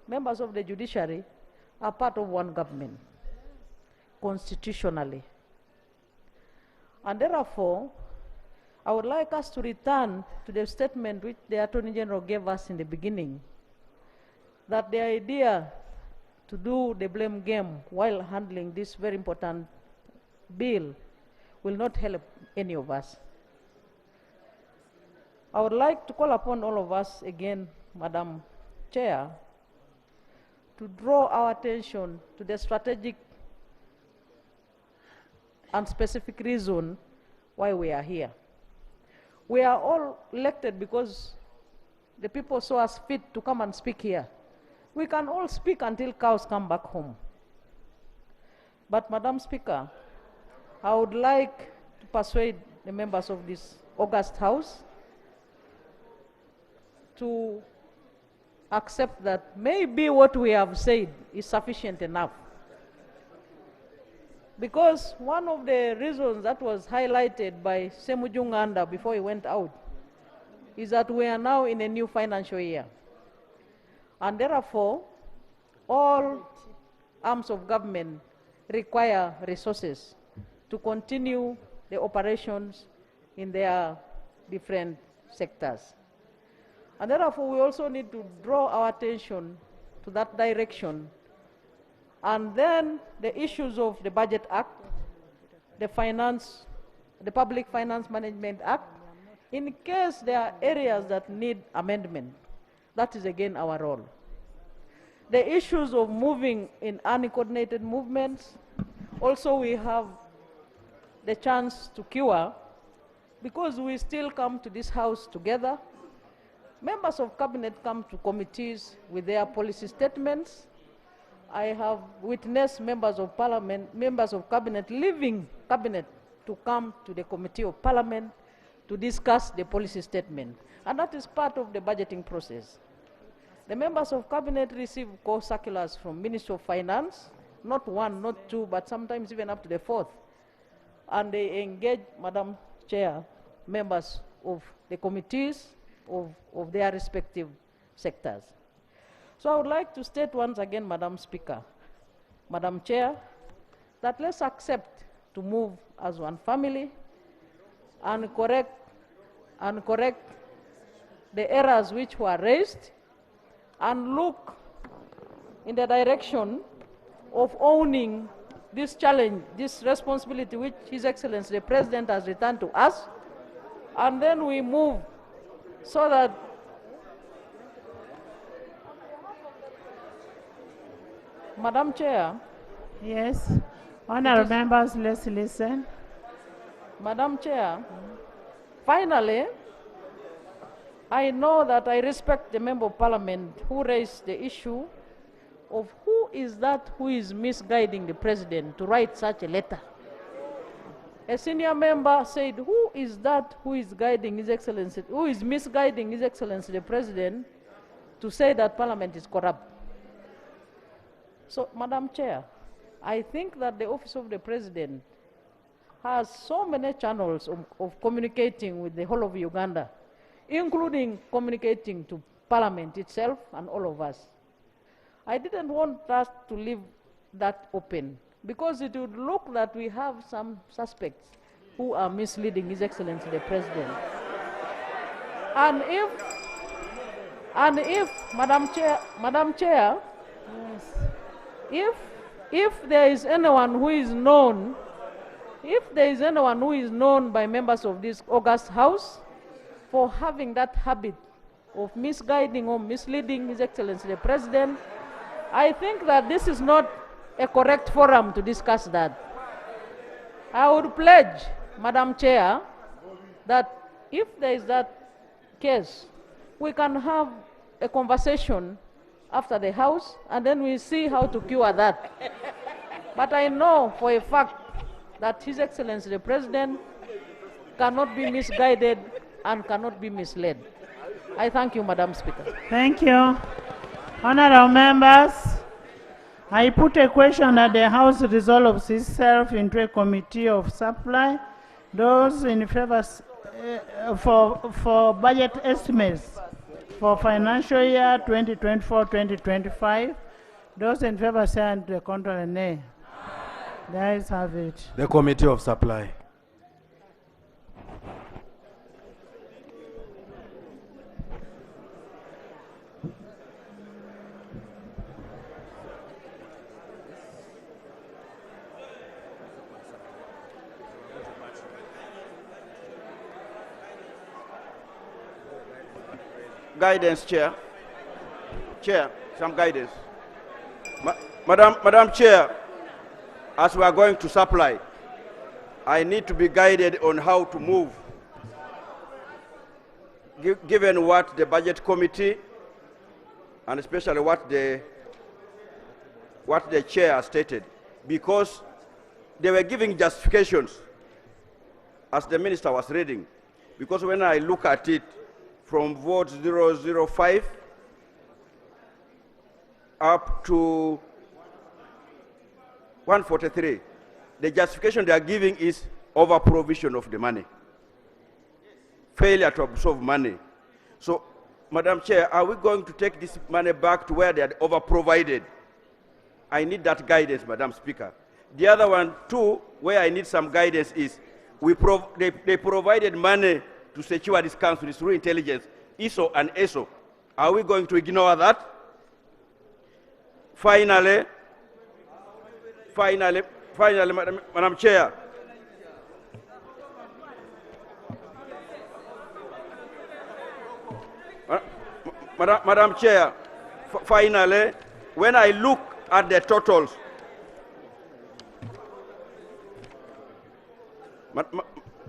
members of the judiciary are part of one government, constitutionally. And therefore, I would like us to return to the statement which the Attorney General gave us in the beginning, that the idea to do the blame game while handling this very important bill will not help any of us. I would like to call upon all of us again, Madam Chair, to draw our attention to the strategic and specific reason why we are here. We are all elected because the people saw us fit to come and speak here. We can all speak until cows come back home. But, Madam Speaker, I would like to persuade the members of this august House to accept that maybe what we have said is sufficient enough. Because one of the reasons that was highlighted by Semujunganda before he went out is that we are now in a new financial year. And therefore, all arms of government require resources to continue the operations in their different sectors. And therefore, we also need to draw our attention to that direction. And then the issues of the Budget Act, the Public Finance Management Act, in case there are areas that need amendment, that is again our role. The issues of moving in uncoordinated movements, also we have the chance to cure, because we still come to this House together. Members of Cabinet come to committees with their policy statements. I have witnessed members of Parliament, members of Cabinet leaving Cabinet to come to the Committee of Parliament to discuss the policy statement. And that is part of the budgeting process. The members of Cabinet receive core circulars from Ministry of Finance, not one, not two, but sometimes even up to the fourth. And they engage, Madam Chair, members of the committees of their respective sectors. So I would like to state once again, Madam Speaker, Madam Chair, that let's accept to move as one family and correct the errors which were raised, and look in the direction of owning this challenge, this responsibility which His Excellency the President has returned to us, and then we move so that Madam Chair. Yes. Honorable members, let's listen. Madam Chair, finally, I know that I respect the Member of Parliament who raised the issue of who is misguiding the President to write such a letter. A senior member said, who is guiding His Excellency, who is misguiding His Excellency the President to say that Parliament is corrupt? So, Madam Chair, I think that the Office of the President has so many channels of communicating with the whole of Uganda, including communicating to Parliament itself and all of us. I didn't want us to leave that open, because it would look that we have some suspects who are misleading His Excellency the President. And if, Madam Chair, yes. If there is anyone who is known, by members of this august House for having that habit of misguiding or misleading His Excellency the President, I think that this is not a correct forum to discuss that. I would pledge, Madam Chair, that if there is that case, we can have a conversation after the House, and then we see how to cure that. But I know for a fact that His Excellency the President cannot be misguided and cannot be misled. I thank you, Madam Speaker. Thank you. Honorable members, I put a question that the House resolves itself into a committee of supply. Those in favor for budget estimates. for financial year 2024-2025. Those in favor say aye, to the contrary nay. The ayes have it. The Committee of Supply. Guidance, Chair. Chair, some guidance. Madam Chair, as we are going to supply, I need to be guided on how to move, given what the Budget Committee, and especially what the Chair has stated, because they were giving justifications as the Minister was reading, because when I look at it, from vote 005 up to 143, the justification they are giving is over provision of the money, failure to absorb money. So, Madam Chair, are we going to take this money back to where they are over provided? I need that guidance, Madam Speaker. The other one, too, where I need some guidance is they provided money to secure this council through intelligence, ISO and ESO. Are we going to ignore that? Finally, Madam Chair. Madam Chair, finally, when I look at the totals,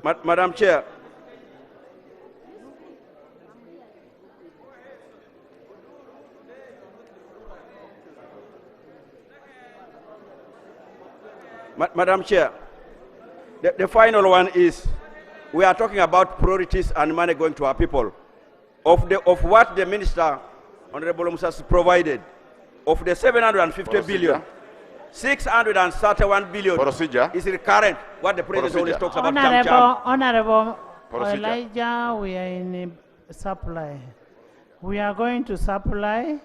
Madam Chair, Madam Chair, the final one is, we are talking about priorities and money going to our people. Of what the Minister, Honorable Musas, provided, of the 750 billion, 631 billion is recurrent, what the President always talks about. Honorable Elijah, we are in supply. We are going to supply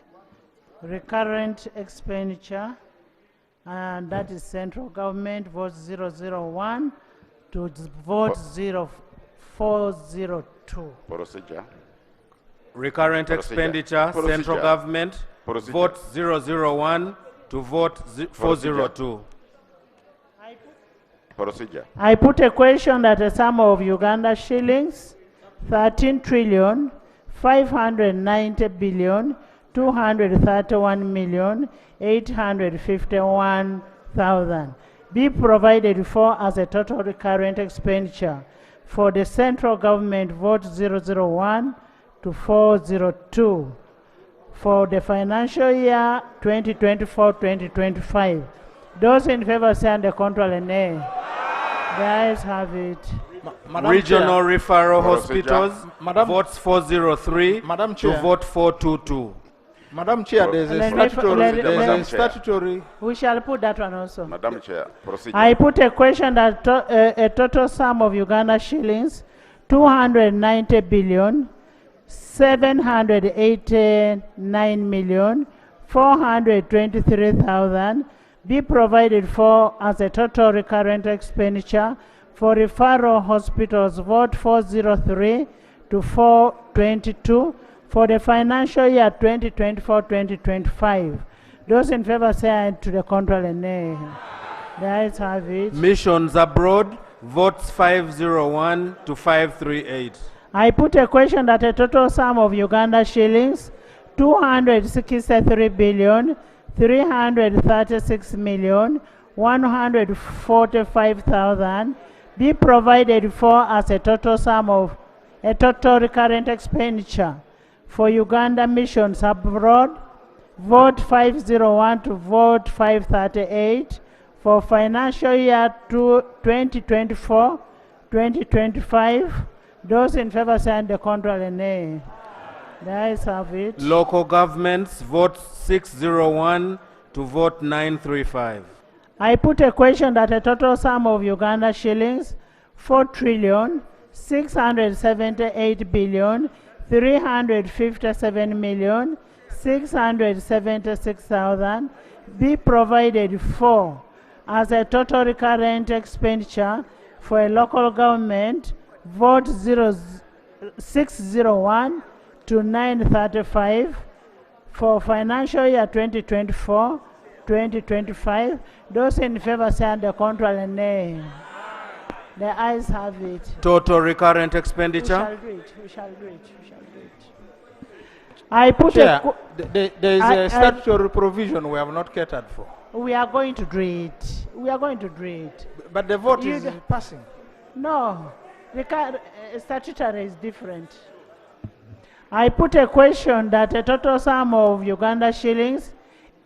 recurrent expenditure, and that is central government, vote 001 to vote 0402. Procedure. Recurrent expenditure, central government, vote 001 to vote 402. Procedure. I put a question that a sum of Uganda shillings 13 trillion 590 billion 231 million 851,000 be provided for as a total recurrent expenditure for the central government, vote 001 to 402 for the financial year 2024-2025. Those in favor say the contrary nay. The ayes have it. Regional referral hospitals, Madam, votes 403 Madam to Chair. vote 422. Madam Chair, there is a statutory. We shall put that one also. Madam Chair, procedure. I put a question that a total sum of Uganda shillings 290 billion 789 million 423,000 be provided for as a total recurrent expenditure for referral hospitals, vote 403 to 422 for the financial year 2024-2025. Those in favor say aye, to the contrary nay. The ayes have it. Missions abroad, votes 501 to 538. I put a question that a total sum of Uganda shillings 263 billion 336 million 145,000 be provided for as a total sum of a total recurrent expenditure for Uganda missions abroad, vote 501 to vote 538 for financial year 2024-2025. Those in favor say the contrary nay. The ayes have it. Local governments, vote 601 to vote 935. I put a question that a total sum of Uganda shillings 4 trillion 678 billion 357,676,000 be provided for as a total recurrent expenditure for a local government, vote 601 to 935 for financial year 2024-2025. Those in favor say and the contrary nay. The ayes have it. Total recurrent We expenditure. shall do it. We shall do it. We shall do it. I put Chair, a. there is I- a statutory provision we have not catered for. We are going to do it. We are going to do it. But the vote You is d- passing. No, statutory is different. I put a question that a total sum of Uganda shillings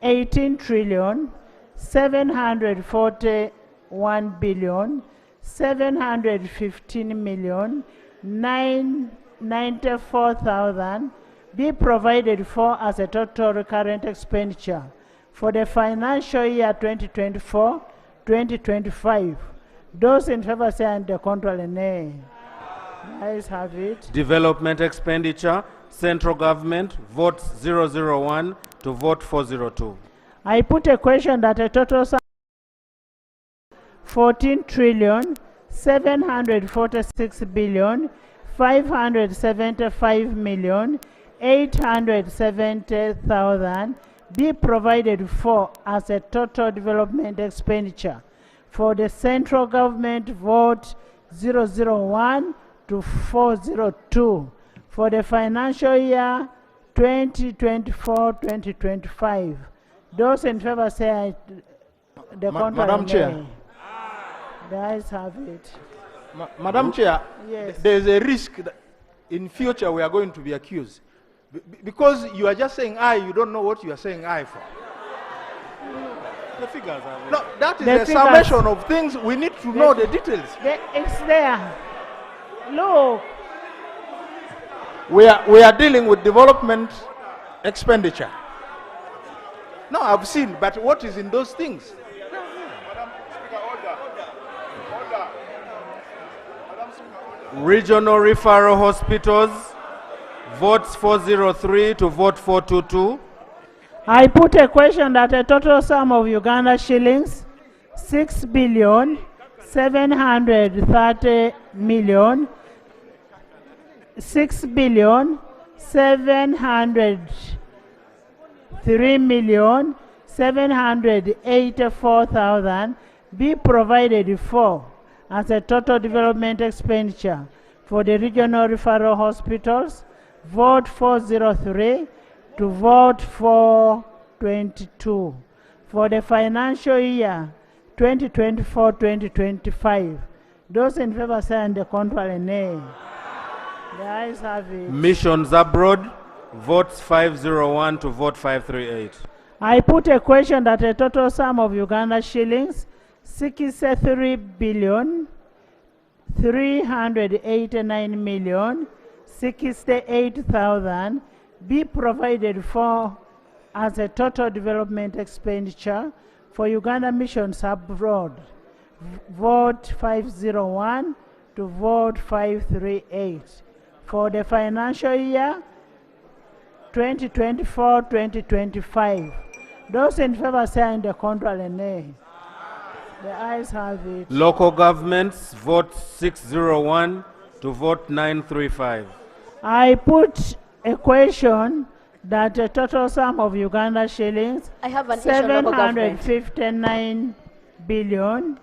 18 trillion 741 billion 715 million 994,000 be provided for as a total recurrent expenditure for the financial year 2024-2025. Those in favor say and the contrary nay. The ayes have it. Development expenditure. Central government. Vote 001 to vote 402. I put a question that a total sum 14 trillion 746 billion 575 million 870,000 be provided for as a total development expenditure for the central government, vote 001 to 402 for the financial year 2024-2025. Those in favor say aye. The contrary Madam Chair. nay. The ayes have it. Madam Chair, Yes. there is a risk that in future we are going to be accused. Because you are just saying aye, you don't know what you are saying aye for. The figures are No, that is The a figures- summation of things. We need to know the details. It's there. Look, We are dealing with development expenditure. No, I've seen, but what is in those things? Regional referral hospitals. Votes 403 to vote 422. I put a question that a total sum of Uganda shillings 6 billion 730 million 6 billion 703 million 784,000 be provided for as a total development expenditure for the regional referral hospitals, vote 403 to vote 422 for the financial year 2024-2025. Those in favor say and the contrary nay. The ayes have it. Missions abroad. Votes 501 to vote 538. I put a question that a total sum of Uganda shillings 63 billion 389 million 68,000 be provided for as a total development expenditure for Uganda missions abroad. Vote 501 to vote 538 for the financial year 2024-2025. Those in favor say and the contrary nay. The ayes have it. Local governments. Vote 601 to vote 935. I put a question that a total sum of Uganda shillings I have an issue on local government. 759 billion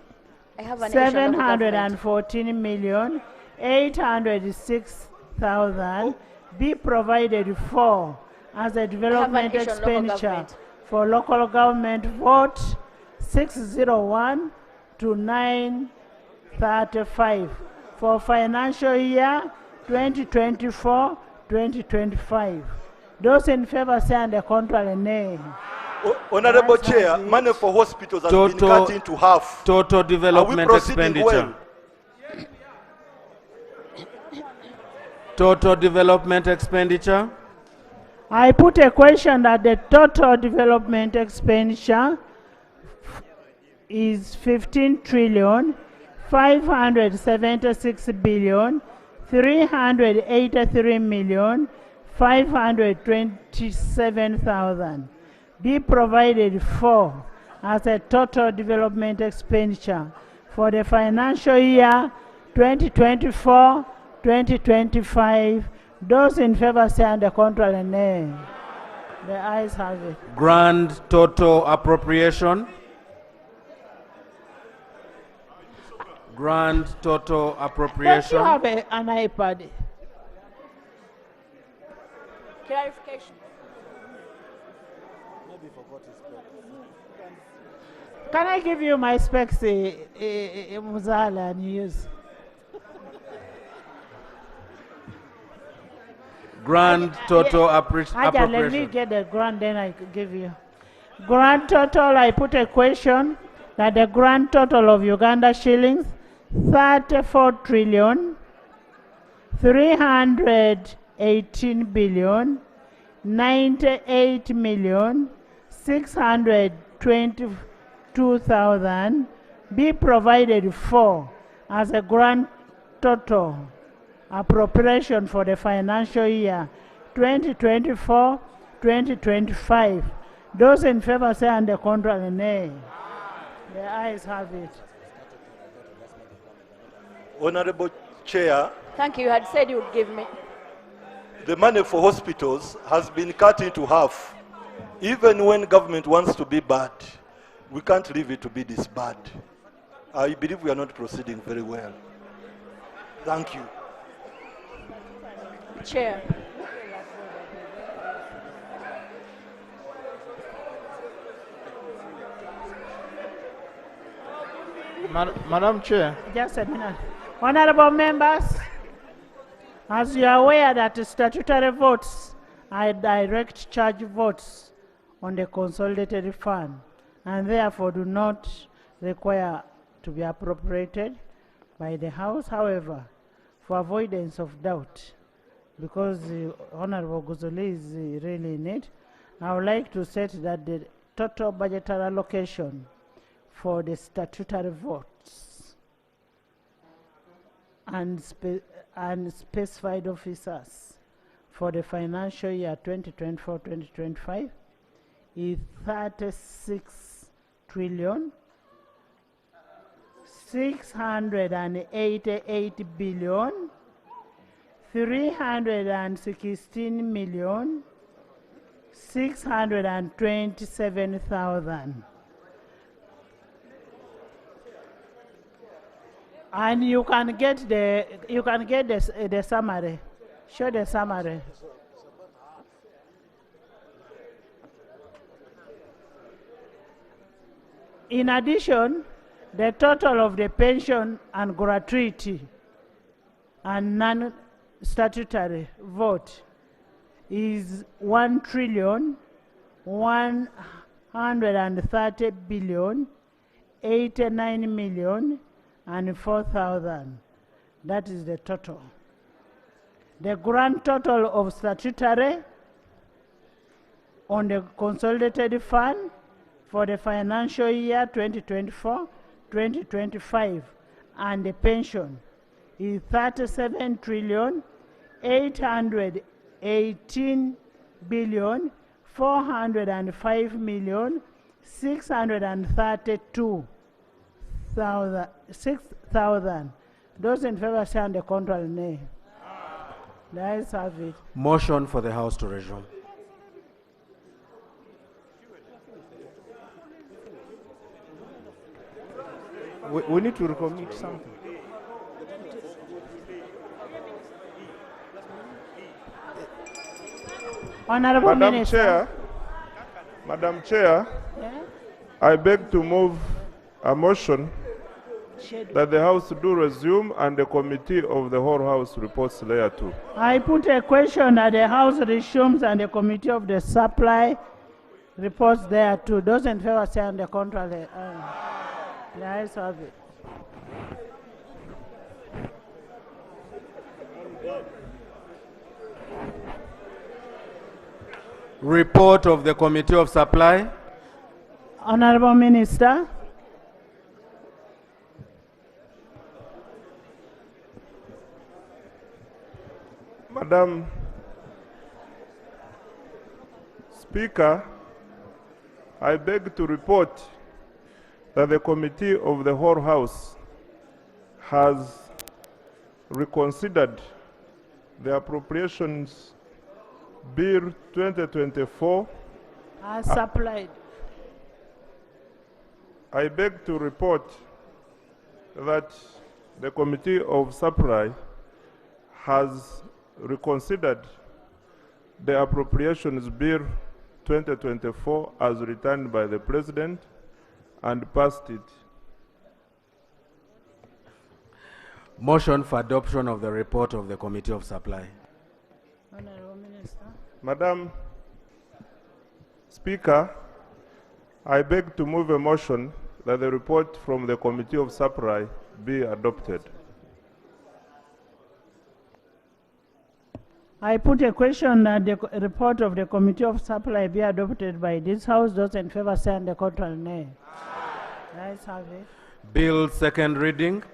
I have an issue on local government. 714 million 806,000 be provided for as a development issue on local expenditure government. for local government, vote 601 to 935 for financial year 2024-2025. Those in favor say and the contrary nay. Honorable Yes, Chair, yes. money for hospitals has been cut into half. Total Are we development proceeding expenditure. well? Total development expenditure. I put a question that the total development expenditure is 15 trillion 576 billion 383,527,000 be provided for as a total development expenditure for the financial year 2024-2025. Those in favor say and the contrary nay. The ayes have it. Grand total appropriation. Grand total Don't appropriation. you have an iPad? Clarification. Can I give you my specs, Muzala, and use? Grand total Aja, let me appropriation. get the grant, then I could give you. Grand total, I put a question that the grand total of Uganda shillings, 34 trillion, 318 billion, 98 million, 622,000 be provided for as a grand total appropriation for the financial year 2024-2025. Those in favor say and the contrary nay. The ayes have it. Honorable Chair, Thank you. You had said you would give me. the money for hospitals has been cut into half. Even when government wants to be bad, we can't leave it to be this bad. I believe we are not proceeding very well. Thank you. Chair. Madam Chair, Just a minute. Honorable members, as you are aware that statutory votes are direct charge votes on the consolidated fund and therefore do not require to be appropriated by the House. However, for avoidance of doubt, because Honorable Guzuli is really in it, I would like to set that the total budgetary allocation for the statutory votes and specified officers for the financial year 2024-2025 is 36 trillion 688 billion 316 million 627,000. And you can get the summary. Show the summary. In addition, the total of the pension and gratuity and non-statutory vote is 1 trillion 130 billion 89 million and 4,000. That is the total. The grand total of statutory on the consolidated fund for the financial year 2024-2025 and the pension is 37 trillion 818 billion 405 million 632,000. Those in favor say and the contrary nay. The ayes have it. Motion for the House to resume. we need to recommit something. Honorable Madam Minister. Chair, Yeah? I beg to move a motion Schedule. that the House do resume and the Committee of the whole House reports layer 2. I put a question that the House resumes and the Committee of the Supply reports there too. Those in favor say on the contrary. The ayes have it. Report of the Committee of Supply. Honorable Minister. Madam Speaker, I beg to report that the Committee of the Whole House has reconsidered the Appropriations Bill 2024 As supplied. I beg to report that the Committee of Supply has reconsidered the Appropriations Bill 2024 as returned by the President and passed it. Motion for adoption of the report of the Committee of Supply. Honorable Minister. Madam Speaker, I beg to move a motion that the report from the Committee of Supply be adopted. I put a question that the report of the Committee of Supply be adopted by this House. Those in favor say and the contrary nay. Ayes have it. Bill second reading.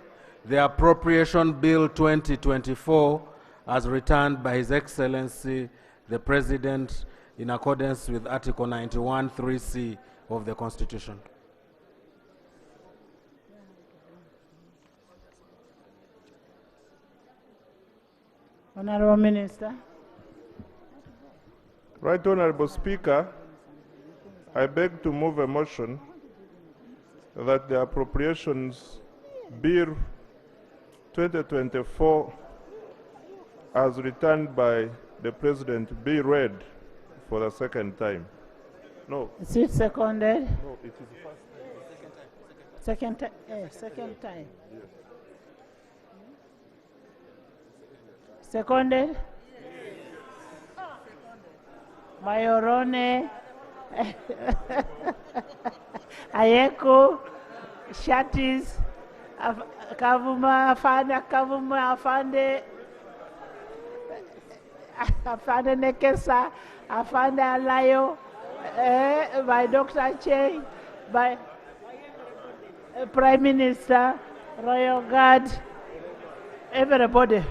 The Appropriation Bill 2024 as returned by His Excellency the President in accordance with Article 91 3C of the Constitution. Honorable Minister. Right Honorable Speaker, I beg to move a motion that the Appropriations Bill 2024 as returned by the President be read for the second time. No. Is it seconded? No, it is the first time. Second time. Second time. Yes. Seconded? Mayorone, Ayeko, Shatis, Kavuma, Afande, Afande Nekesa, Afande Alayo, by Dr. Che, by Prime Minister, Royal Guard, everybody.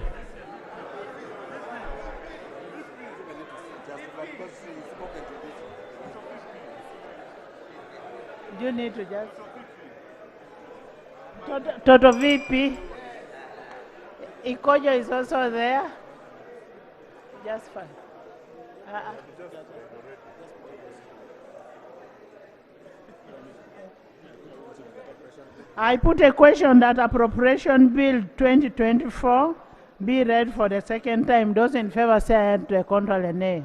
You need to just Toto VP Ikojo is also there. Just fine. I put a question that Appropriation Bill 2024 be read for the second time. Those in favor say aye and the contrary nay.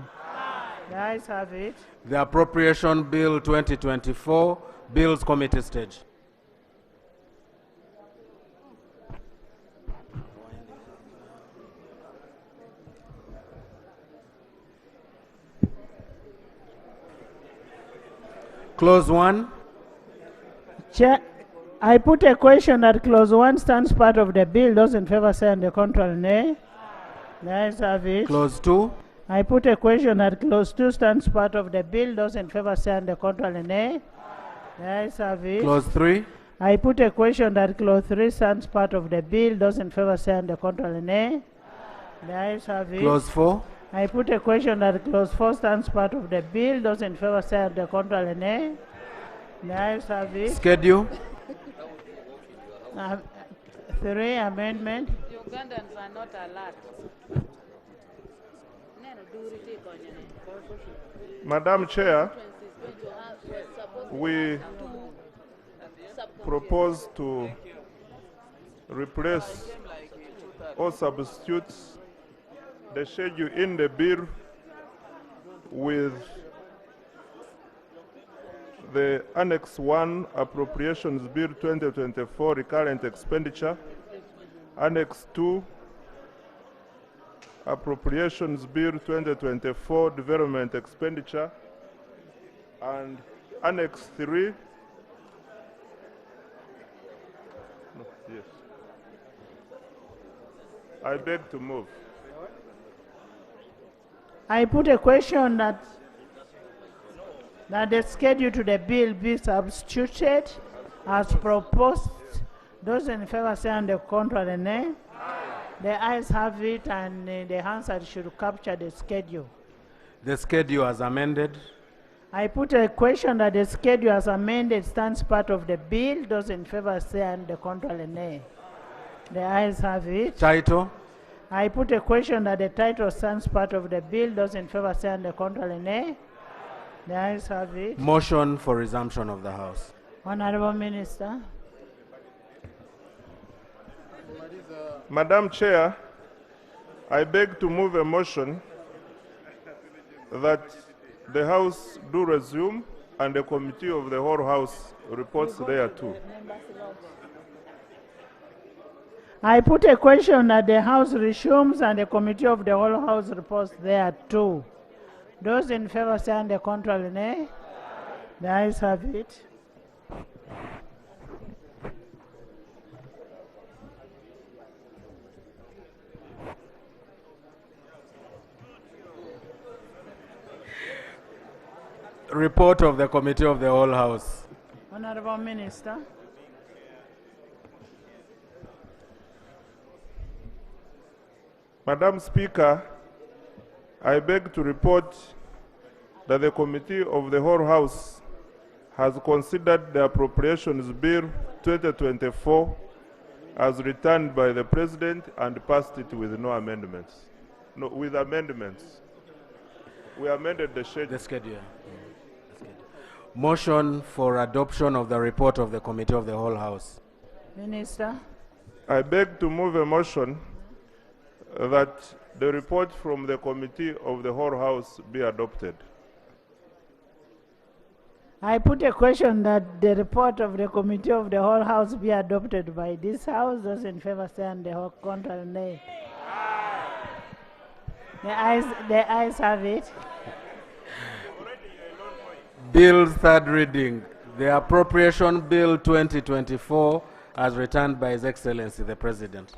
The ayes have it. The Appropriation Bill 2024, Bills Committee stage. Clause 1. Chair, I put a question that Clause 1 stands part of the bill. Those in favor say and the contrary nay. The ayes have it. Clause 2. I put a question that Clause 2 stands part of the bill. Those in favor say and the contrary nay. The ayes have it. Clause 3. I put a question that Clause 3 stands part of the bill. Those in favor say and the contrary nay. The ayes have it. Clause 4. I put a question that Clause 4 stands part of the bill. Those in favor say and the contrary nay. The ayes have it. Schedule. 3 amendment. Ugandans are not alert. Madam Chair, we propose to replace or substitute the schedule in the bill with the Annex 1 Appropriations Bill 2024 Recurrent Expenditure, Annex 2 Appropriations Bill 2024 Development Expenditure, and Annex 3. No, yes. I beg to move. I put a question that the schedule to the bill be substituted as proposed. Those in favor say on the contrary nay. The ayes have it, and the answer should capture the schedule. The schedule as amended. I put a question that the schedule as amended stands part of the bill. Those in favor say aye and the contrary nay. The ayes have it. Title. I put a question that the title stands part of the bill. Those in favor say aye and the contrary nay. The ayes have it. Motion for resumption of the House. Honorable Minister. Madam Chair, I beg to move a motion that the House do resume and the Committee of the whole House reports thereto. I put a question that the House resumes and the Committee of the whole House reports thereto. Those in favor say aye and the contrary nay. The ayes have it. Report of the Committee of the whole House. Honorable Minister. Madam Speaker, I beg to report that the Committee of the whole House has considered the Appropriations Bill 2024 as returned by the President and passed it with no amendments. No, with amendments. We amended the schedule. The schedule. Motion for adoption of the report of the Committee of the whole House. Minister. I beg to move a motion that the report from the Committee of the whole House be adopted. I put a question that the report of the Committee of the whole House be adopted by this House. Those in favor say aye and the contrary nay. The ayes have it. Bill third reading. The Appropriation Bill 2024 as returned by His Excellency the President.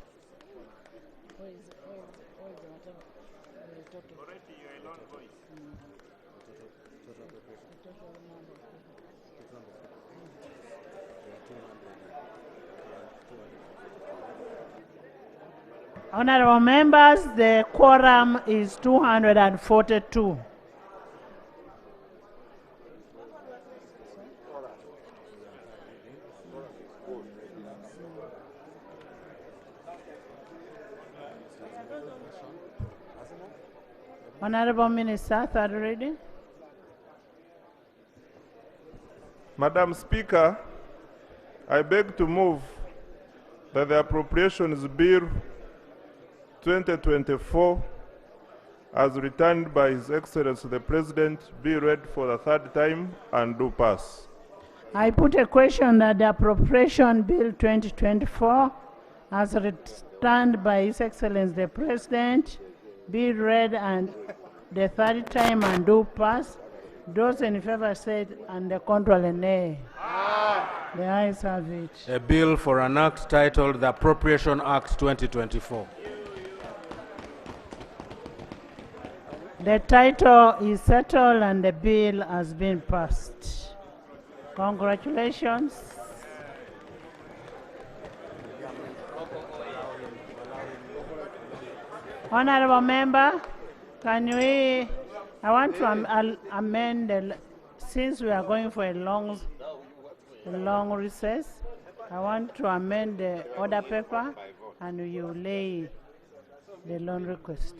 Honorable members, the quorum is 242. Honorable Minister, third reading. Madam Speaker, I beg to move that the Appropriations Bill 2024 as returned by His Excellency the President be read for the third time and do pass. I put a question that the Appropriation Bill 2024 as returned by His Excellency the President be read and the third time and do pass. Those in favor say and the contrary nay. The ayes have it. A bill for an act titled the Appropriation Act 2024. The title is settled and the bill has been passed. Congratulations. Honorable member, I want to amend, since we are going for a long recess, I want to amend the order paper and you lay the loan request.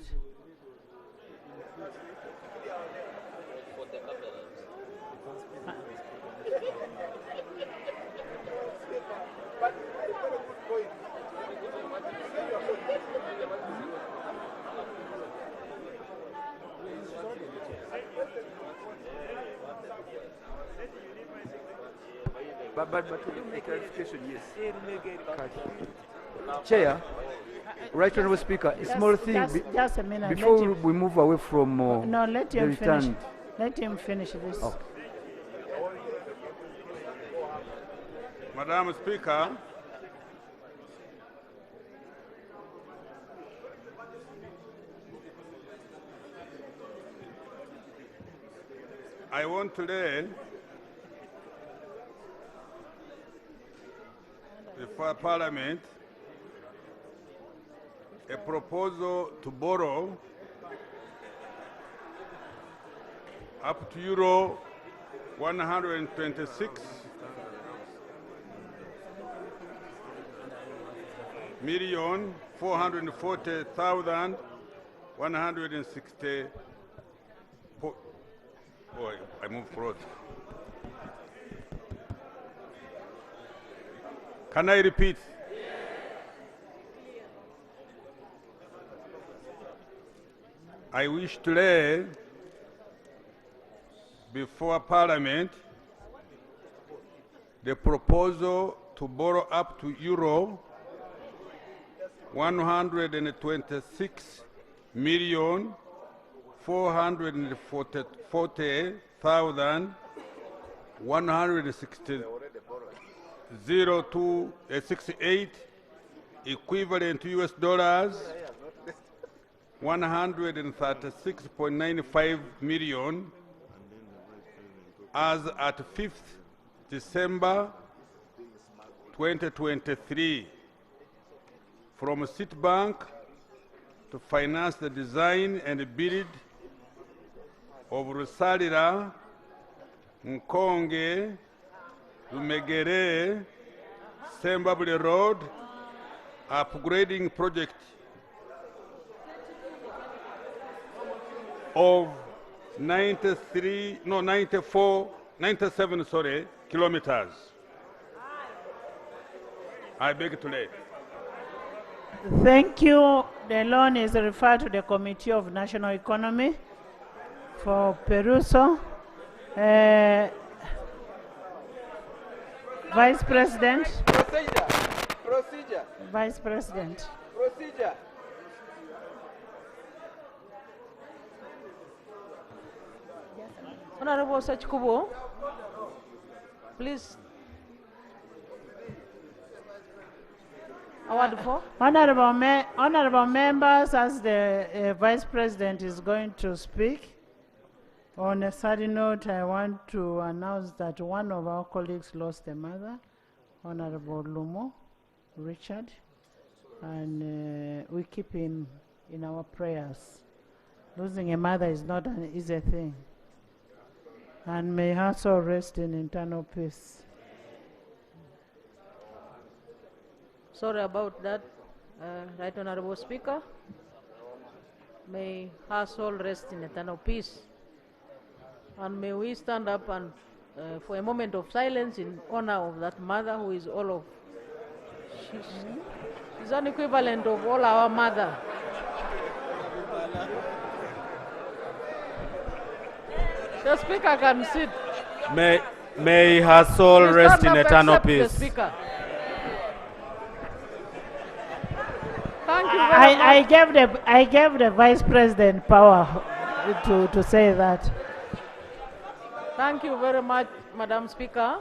But the clarification, yes. Chair, Right Honourable Speaker, a small thing just a minute. before we move away from no, let him the finish. return. Let him finish this. Okay. Madam Speaker, I want to lay before Parliament a proposal to borrow up to euro 126 million 440,160. Oh, I moved forward. Can I repeat? I wish to lay before Parliament the proposal to borrow up to euro 126 million 440,160.0268 equivalent to US dollars 136.95 million as at 5th December 2023 from Citibank to finance the design and build of Rusalira, Nkonge, Lumegere, Sembabule Road upgrading project of 97 kilometers. I beg to lay. Thank you. The loan is referred to the Committee of National Economy for perusal. Vice President. Procedure. Vice President. Procedure. Honorable Sachkubo, please. Award for? Honorable members, as the Vice President is going to speak, on a sad note, I want to announce that one of our colleagues lost a mother, Honorable Lumo Richard, and we keep him in our prayers. Losing a mother is not an easy thing. And may her soul rest in eternal peace. Sorry about that, Right Honorable Speaker. May her soul rest in eternal peace. And may we stand up and for a moment of silence in honor of that mother who is all of, she's an equivalent of all our mother. The Speaker can sit. May her soul Please rest stand in up, eternal accept peace. The Speaker. Thank you very much. I gave the Vice President power to say that. Thank you very much, Madam Speaker.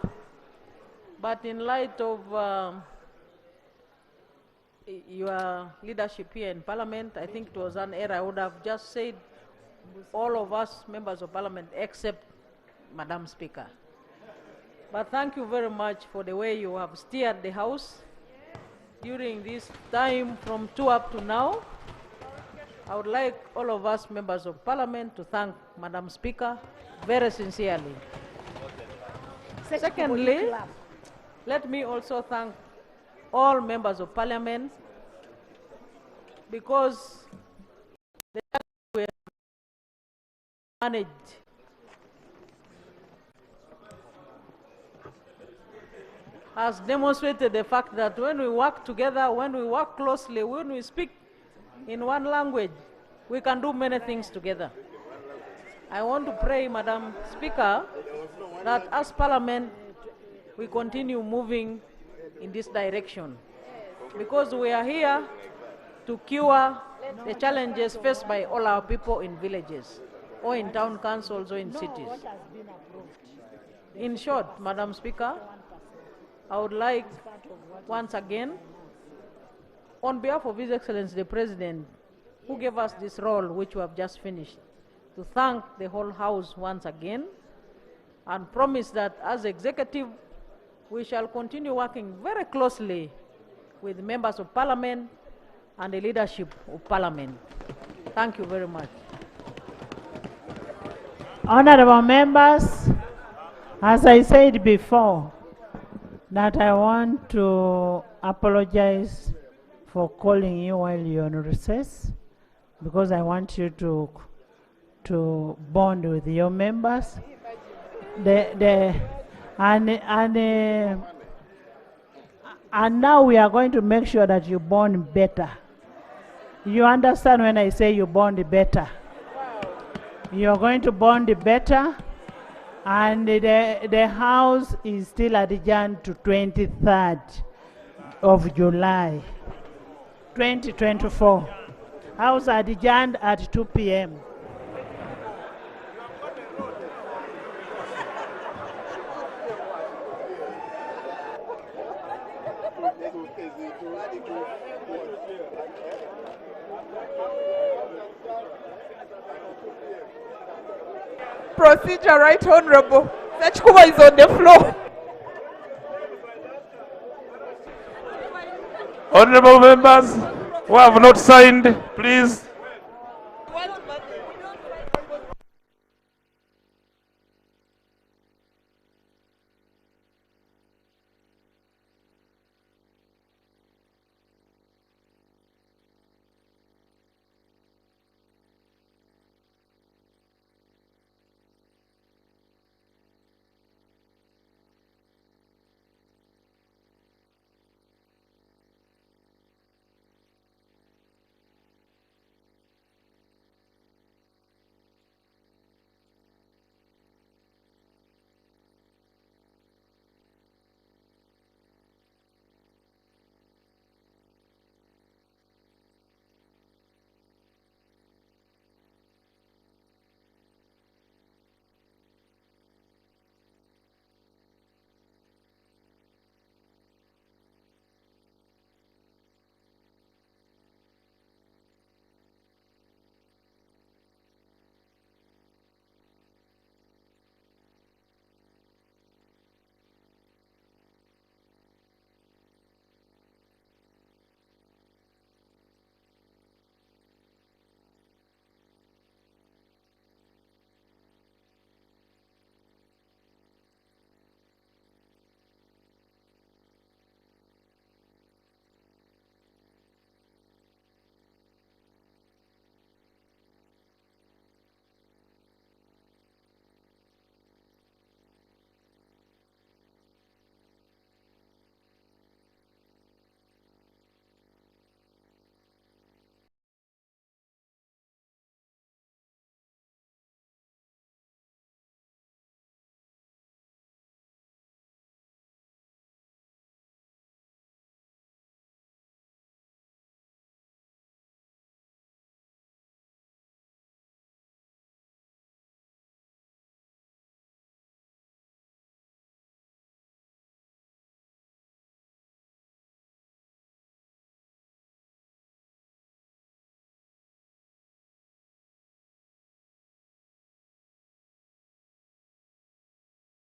But in light of your leadership here in Parliament, I think it was an error. I would have just said all of us members of Parliament except Madam Speaker. But thank you very much for the way you have steered the House during this time from 2 up to now. I would like all of us members of Parliament to thank Madam Speaker very sincerely. Secondly, let me also thank all members of Parliament because the we have managed has demonstrated the fact that when we work together, when we work closely, when we speak in one language, we can do many things together. I want to pray, Madam Speaker, that as Parliament, we continue moving in this direction because we are here to cure the challenges faced by all our people in villages or in town councils or in cities. In short, Madam Speaker, I would like once again, on behalf of His Excellency the President, who gave us this role which we have just finished, to thank the whole House once again and promise that as executive, we shall continue working very closely with members of Parliament and the leadership of Parliament. Thank you very much. Honorable members, as I said before, that I want to apologize for calling you while you're on recess, because I want you to bond with your members. And now we are going to make sure that you bond better. You understand when I say you bond better? You're going to bond better, and the House is still adjourned to 23rd of July, 2024. House adjourned at 2 p.m. Procedure, Right Honorable. Sechikuba is on the floor. Honorable members who have not signed, please.